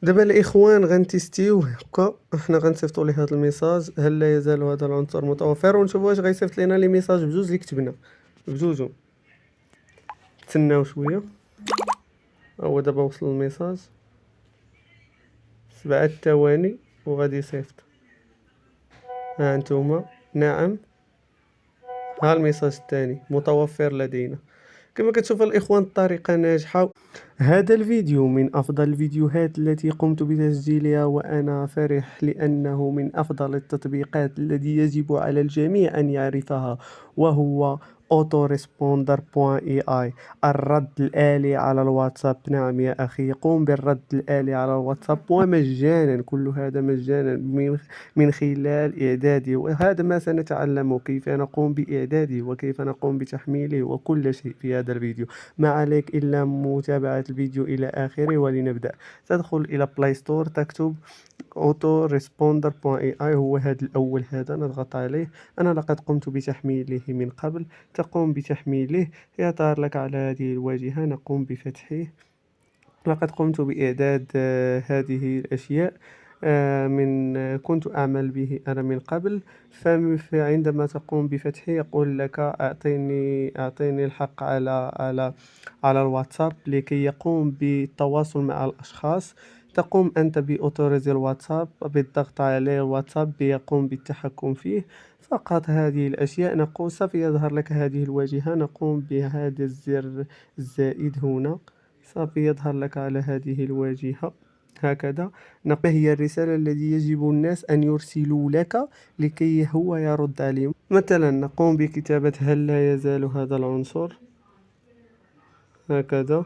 دابا الإخوان غنتيستيوه هكا، حنا غنصيفطوا ليه هاد الميساج: هل لا يزال هذا العنصر متوفر، ونشوفوا واش غيصيفط لينا لي ميساج بجوج اللي كتبنا بجوجهم. تسناو شويه، هو دابا وصل الميساج 7 ثواني وغادي يصيفط. ها انتوما، نعم، ها الميساج الثاني: متوفر لدينا. كما كتشوف الإخوان الطريقة ناجحة. هذا الفيديو من أفضل الفيديوهات التي قمت بتسجيلها، وأنا فرح لأنه من أفضل التطبيقات الذي يجب على الجميع أن يعرفها، وهو autoresponder.ai، الرد الآلي على الواتساب. نعم يا أخي، قم بالرد الآلي على الواتساب ومجانا، كل هذا مجانا من خلال إعداده. وهذا ما سنتعلم: كيف نقوم بإعداده وكيف نقوم بتحميله وكل شيء في هذا الفيديو. ما عليك إلا متابعة الفيديو إلى آخره. ولنبدأ، تدخل إلى بلاي ستور، تكتب autoresponder.ai، هو هذا الأول، هذا نضغط عليه. أنا لقد قمت بتحميله من قبل. تقوم بتحميله، يظهر لك على هذه الواجهة، نقوم بفتحه. لقد قمت بإعداد هذه الأشياء كنت أعمل به أنا من قبل. فعندما تقوم بفتحه يقول لك: أعطيني الحق على الواتساب لكي يقوم بالتواصل مع الأشخاص. تقوم أنت بأوتوريزي الواتساب، بالضغط عليه الواتساب يقوم بالتحكم فيه. فقط هذه الأشياء. نقوم سوف يظهر لك هذه الواجهة، نقوم بهذا الزر الزائد هنا، سوف يظهر لك على هذه الواجهة هكذا. ما هي الرسالة التي يجب الناس أن يرسلوا لك لكي هو يرد عليهم؟ مثلا نقوم بكتابة: هل لا يزال هذا العنصر، هكذا.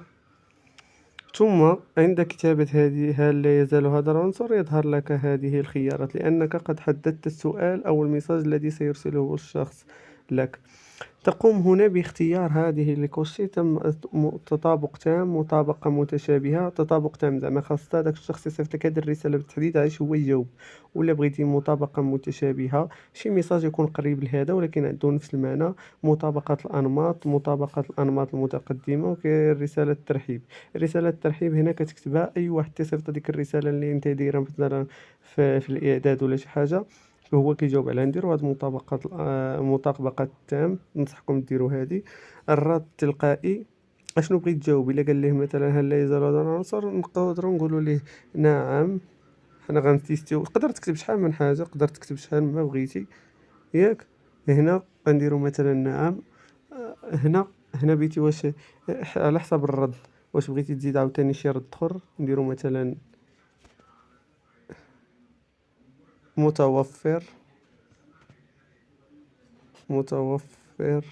ثم عند كتابة هذه هل لا يزال هذا العنصر، يظهر لك هذه الخيارات، لأنك قد حددت السؤال أو الميساج الذي سيرسله الشخص لك. تقوم هنا باختيار هذه الكوشي: تم تطابق تام، مطابقة متشابهة. تطابق تام زعما خاص هذاك الشخص يصيفط لك هذه الرسالة بالتحديد علاش هو يجاوب. ولا بغيتي مطابقة متشابهة، شي ميساج يكون قريب لهذا ولكن عنده نفس المعنى. مطابقة الأنماط المتقدمة. وكاين رسالة الترحيب. رسالة الترحيب هنا كتكتبها أي واحد تيصيفط ديك الرسالة اللي انت دايرها مثلا في الإعداد ولا شي حاجة، هو كيجاوب عليها. نديرو هاد المطابقة التام، ننصحكم ديروا هذه. الرد التلقائي: اشنو بغيت تجاوب؟ الا قال ليه مثلا هل لا يزال هذا العنصر، نقدروا نقولوا ليه نعم. حنا غنتيستيو، تقدر تكتب شحال من حاجه، تقدر تكتب شحال ما بغيتي، ياك. هنا غنديروا مثلا نعم. هنا بغيتي واش على حسب الرد، واش بغيتي تزيد عاوتاني شي رد اخر، نديروا مثلا متوفر. متوفر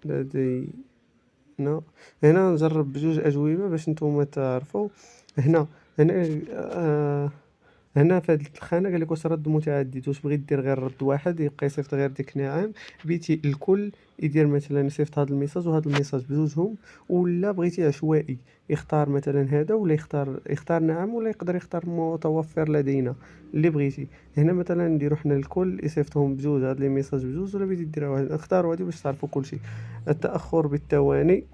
لدي. هنا نجرب بجوج أجوبة باش نتوما تعرفوا. هنا هنا هنا في هاد الخانة قال لك: واش رد متعدد، واش بغيت دير غير رد واحد يبقى يصيفط غير ديك نعم، بغيتي الكل يدير مثلا يصيفط هاد الميساج وهاد الميساج بجوجهم، ولا بغيتي عشوائي يختار مثلا هذا ولا يختار نعم، ولا يقدر يختار متوفر لدينا اللي بغيتي. هنا مثلا نديرو حنا الكل يصيفطهم بجوج، هاد لي ميساج بجوج، ولا بغيتي ديرها واحد، اختاروا هادي باش تعرفوا كلشي. التأخر بالثواني: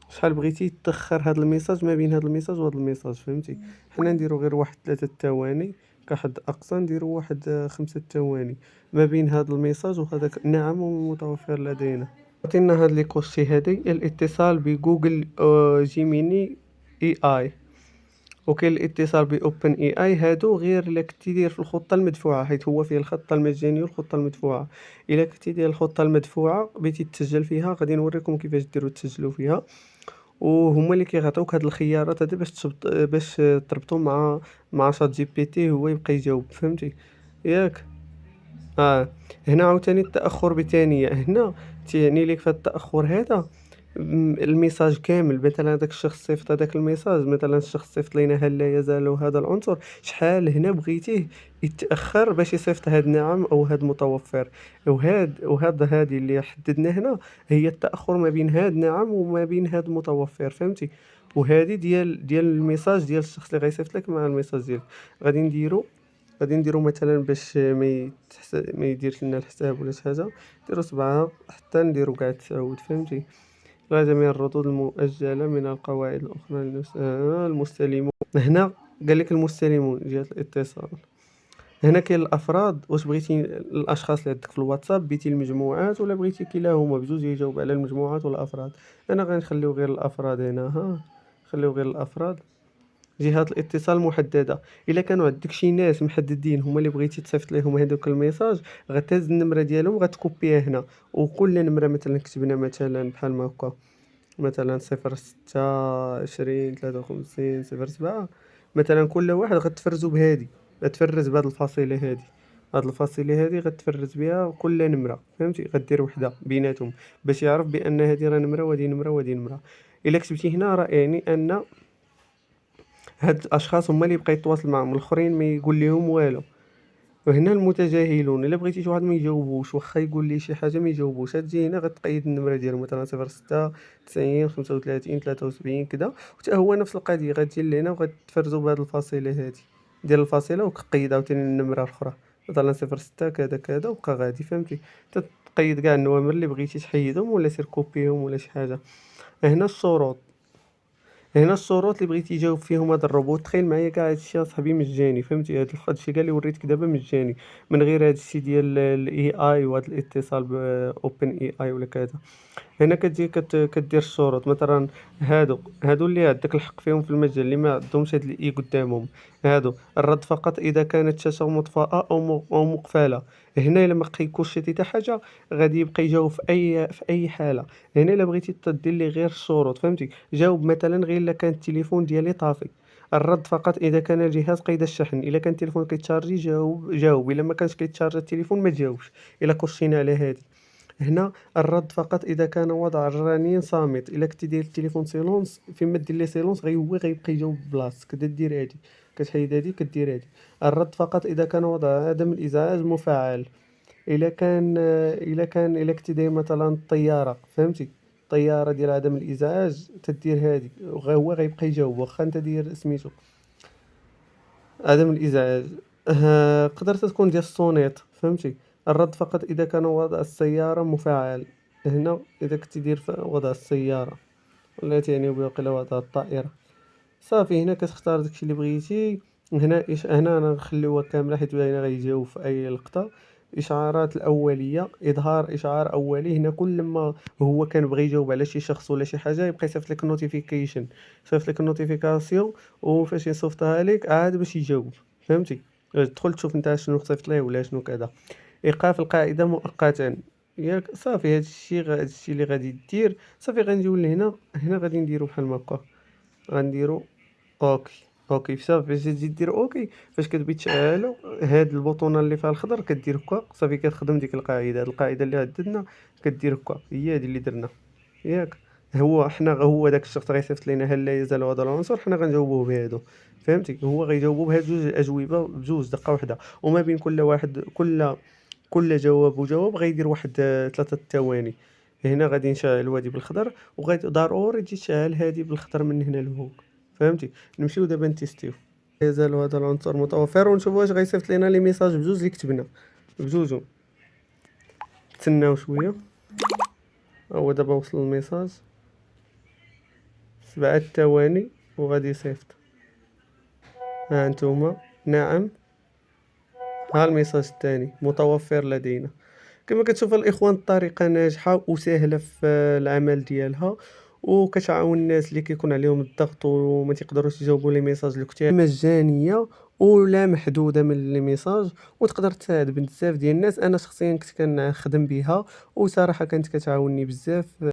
شحال بغيتي تأخر هاد الميساج ما بين هاد الميساج وهاد الميساج، فهمتي. حنا نديرو غير واحد 3 ثواني كحد أقصى، نديرو واحد 5 ثواني ما بين هاد الميساج وهذاك نعم ومتوفر لدينا. عطينا هاد لي كوشي هادي: الاتصال بجوجل جيميني اي اي، وكاين الاتصال باوبن اي اي. هادو غير الا كنتي داير في الخطه المدفوعه، حيت هو فيه الخطه المجانيه والخطه المدفوعه. الا كنتي داير الخطه المدفوعه بغيتي تسجل فيها، غادي نوريكم كيفاش ديروا تسجلوا فيها. وهما اللي كيعطيوك هاد الخيارات هادي باش تربطوا مع شات جي بي تي، هو يبقى يجاوب، فهمتي ياك. اه. هنا عاوتاني التاخر بثانيه، هنا تيعني لك في التاخر هذا الميساج كامل. مثلا هذاك الشخص صيفط هذاك الميساج، مثلا الشخص صيفط لينا هل لا يزال هذا العنصر، شحال هنا بغيتيه يتاخر باش يصيفط هاد نعم او هاد متوفر. هادي اللي حددنا هنا هي التاخر ما بين هاد نعم وما بين هاد متوفر، فهمتي. وهذه ديال الميساج ديال الشخص اللي غيصيفط لك مع الميساج ديالك. غادي نديرو غادي نديرو مثلا باش ما يديرش لنا الحساب ولا شي حاجه، نديرو 7 حتى نديرو كاع 9، فهمتي. لا، جميع الردود المؤجلة من القواعد الأخرى المستلمون. هنا قال لك المستلمون جهة الاتصال. هنا كاين الافراد، واش بغيتي الاشخاص اللي عندك في الواتساب، بغيتي المجموعات ولا بغيتي كلاهما بجوج يجاوب على المجموعات والافراد؟ انا غنخليو غير الافراد هنا، ها، خليو غير الافراد. جهات الاتصال محدده، الا كانوا عندك شي ناس محددين هما اللي بغيتي تصيفط لهم هذوك الميساج، غتهز النمره ديالهم غتكوبيها هنا، وكل نمره مثلا كتبنا مثلا بحال ما هكا، مثلا 06 20 53 07، مثلا كل واحد غتفرزو بهادي، غتفرز بهاد الفاصلة هادي، هاد الفاصلة هادي غتفرز بها كل نمرة، فهمتي؟ غدير وحدة بيناتهم باش يعرف بأن هادي راه نمرة وهادي نمرة وهادي نمرة. إلا كتبتي هنا راه يعني أن هاد الأشخاص هما اللي بقى يتواصل معاهم، الآخرين ما يقول لهم والو. وهنا المتجاهلون، الا بغيتي شي واحد ما يجاوبوش واخا يقول لي شي حاجه ما يجاوبوش، هتجي هنا غتقيد النمره ديالو مثلا 06 90 35 73 كذا، وتا هو نفس القضيه غتجي لهنا وغتفرزوا بهاد الفاصله هادي، دير الفاصله وكقيد عاوتاني النمره الاخرى، مثلا 06 كذا كذا وبقى غادي، فهمتي؟ تقيد كاع النوامر اللي بغيتي تحيدهم ولا سير كوبيهم ولا شي حاجه. هنا الشروط، هنا الشروط اللي بغيتي يجاوب فيهم هذا الروبوت. تخيل معايا كاع هادشي اصاحبي مجاني، فهمتي؟ هادشي كاع اللي وريتك دابا مجاني، من غير هادشي ديال الاي اي وهذا الاتصال باوبن اي اي ولا كذا. هنا كتجي كدير الشروط، مثلا هادو اللي عندك الحق فيهم في المجال، اللي ما عندهمش هاد الاي قدامهم، هادو الرد فقط اذا كانت الشاشه مطفأة او مقفله. هنا الا ما كيكونش شي حتى حاجه غادي يبقى يجاوب في اي حاله. هنا الا بغيتي تدير لي غير الشروط، فهمتي؟ جاوب مثلا غير الا كان التليفون ديالي طافي، الرد فقط اذا كان الجهاز قيد الشحن، الا كان التليفون كيتشارجي جاوب، الا ما كانش كيتشارجي التليفون ما تجاوبش. الا كوشينا على هادي. هنا الرد فقط إذا كان وضع الرنين صامت، إلا كنتي داير التليفون سيلونس، فيما دير ليه سيلونس هو غيبقى يجاوب بلاصتك، كدير هادي، كتحيد هادي كدير هادي. الرد فقط إذا كان وضع عدم الإزعاج مفعل. إلا كنتي داير مثلا الطيارة، فهمتي؟ الطيارة ديال عدم الإزعاج تدير هادي، هو غيبقى يجاوب واخا انت داير سميتو عدم الإزعاج. قدرت تكون ديال الصونيط، فهمتي؟ الرد فقط إذا كان وضع السيارة مفعل. هنا إذا كنتي دير وضع السيارة، ولا يعني بقي وضع الطائرة. صافي هنا كتختار داكشي اللي بغيتي. هنا انا نخليوها كامله حيت هنا غيجاوب في اي لقطه. اشعارات الاوليه، اظهار اشعار اولي، هنا كل ما هو كان بغى يجاوب على شي شخص ولا شي حاجه يبقى يصيفط لك النوتيفيكيشن، يصيفط لك النوتيفيكاسيون، وفاش يصيفطها لك عاد باش يجاوب، فهمتي؟ تدخل تشوف انت شنو صيفط ليه ولا شنو كذا. ايقاف القاعده مؤقتا، ياك صافي هادشي اللي غادي دير. صافي غنجيو لهنا، هنا غادي نديرو بحال ما هكا، غنديرو اوكي. اوكي صافي باش تجي دير اوكي، فاش كتبغي تشعلو هاد البوطونه اللي فيها الخضر كدير هكا، صافي كتخدم ديك القاعده، هاد القاعده اللي عددنا كدير هكا، هي هادي اللي درنا، ياك. هو داك الشخص غيصيفط لينا هل لا يزال هذا العنصر، حنا غنجاوبوه بهادو، فهمتي؟ هو غيجاوبو بهاد جوج اجوبه بجوج دقه واحده، وما بين كل واحد كل جواب وجواب غيدير واحد 3 ثواني. هنا غادي نشعل وادي بالخضر، وغادي ضروري تجي تشعل هادي بالخضر من هنا لهون، فهمتي؟ نمشيو دابا نتيستيو. يزال هذا العنصر متوفر، ونشوفوا واش غيصيفط لينا لي ميساج بجوج اللي كتبنا بجوجهم. تسناو شويه، هو دابا وصل الميساج 7 ثواني وغادي يصيفط. ها انتوما، نعم، ها الميساج الثاني متوفر لدينا. كما كتشوف الاخوان الطريقه ناجحه وسهله في العمل ديالها، وكتعاون الناس اللي كيكون عليهم الضغط وما تيقدروش يجاوبوا لي ميساج الكتاب، مجانيه ولا محدوده من لي ميساج، وتقدر تساعد بزاف ديال الناس. انا شخصيا كنت كنخدم بها وصراحه كانت كتعاونني بزاف.